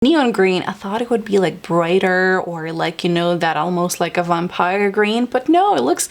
Neon green, I thought it would be like brighter or like, you know, that almost like a vampire green, but no, it looks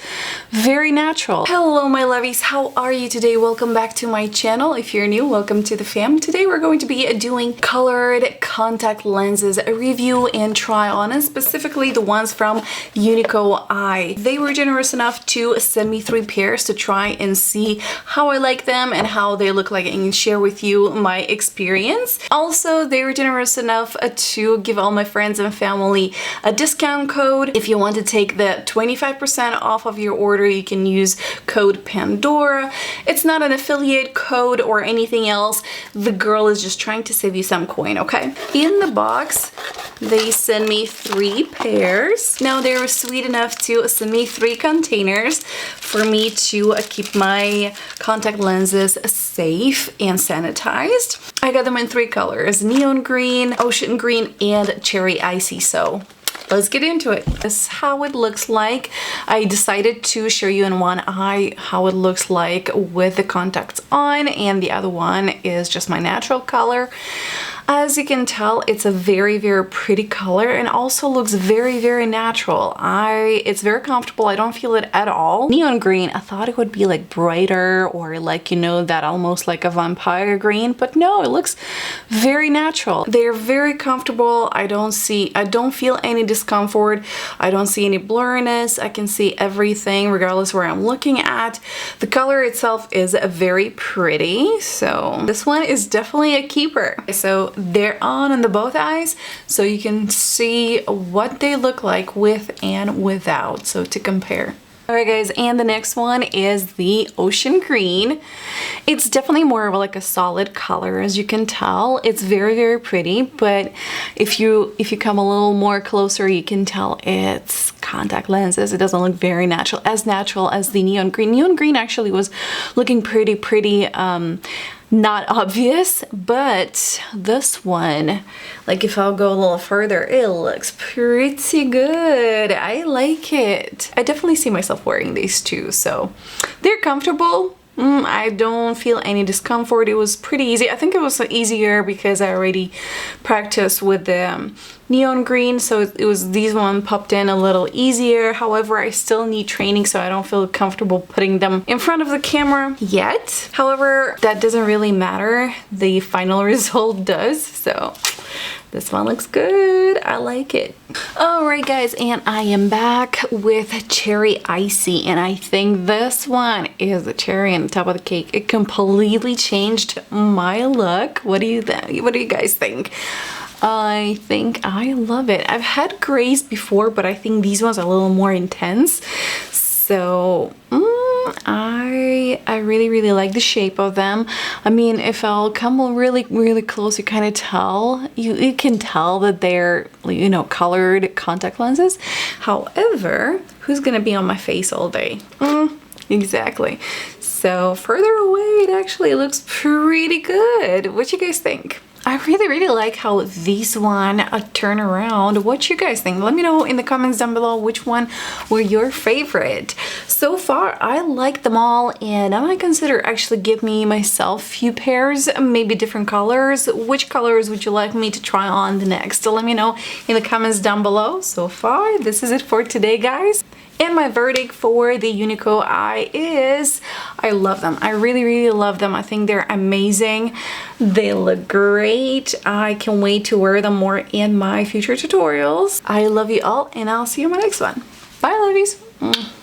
very natural. Hello my lovies, how are you today? Welcome back to my channel. If you're new, welcome to the fam. Today we're going to be doing colored contact lenses, a review and try on, and specifically the ones from Unicoeye. They were generous enough to send me 3 pairs to try and see how I like them and how they look like, and share with you my experience. Also, they were generous enough to give all my friends and family a discount code. If you want to take the 25% off of your order, you can use code Pandora. It's not an affiliate code or anything else. The girl is just trying to save you some coin, okay? In the box, they send me 3 pairs. Now they were sweet enough to send me 3 containers for me to keep my contact lenses safe and sanitized. I got them in 3 colors: neon green, ocean green, and cherry icy. So let's get into it. This is how it looks like. I decided to show you in one eye how it looks like with the contacts on, and the other one is just my natural color. As you can tell, it's a very, very pretty color and also looks very, very natural. It's very comfortable. I don't feel it at all. Neon green, I thought it would be like brighter or like, you know, that almost like a vampire green, but no, it looks very natural. They're very comfortable. I don't feel any discomfort. I don't see any blurriness. I can see everything regardless where I'm looking at. The color itself is very pretty. So this one is definitely a keeper. So they're on in the both eyes, so you can see what they look like with and without, so to compare. Alright guys, and the next one is the ocean green. It's definitely more of like a solid color, as you can tell. It's very, very pretty, but if you come a little more closer, you can tell it's contact lenses. It doesn't look very natural as the neon green. Neon green actually was looking pretty not obvious, but this one, like if I'll go a little further, it looks pretty good. I like it. I definitely see myself wearing these too, so they're comfortable. I don't feel any discomfort. It was pretty easy. I think it was easier because I already practiced with the neon green, so these one popped in a little easier. However, I still need training, so I don't feel comfortable putting them in front of the camera yet. However, that doesn't really matter. The final result does, so this one looks good. I like it. Alright guys, and I am back with cherry icy, and I think this one is the cherry on the top of the cake. It completely changed my look. What do you think? What do you guys think? I think I love it. I've had grays before, but I think these ones are a little more intense. So I really like the shape of them. I mean, if I'll come really close, you kind of tell, you can tell that they're, you know, colored contact lenses. However, who's gonna be on my face all day? Exactly. So further away, it actually looks pretty good. What you guys think? I really like how these one turn around. What you guys think? Let me know in the comments down below which one were your favorite. So far, I like them all, and I might consider actually give me myself a few pairs, maybe different colors. Which colors would you like me to try on the next? So let me know in the comments down below. So far, this is it for today, guys. And my verdict for the Unicoeye is I love them. I really love them. I think they're amazing. They look great. I can wait to wear them more in my future tutorials. I love you all, and I'll see you in my next one. Bye, lovies.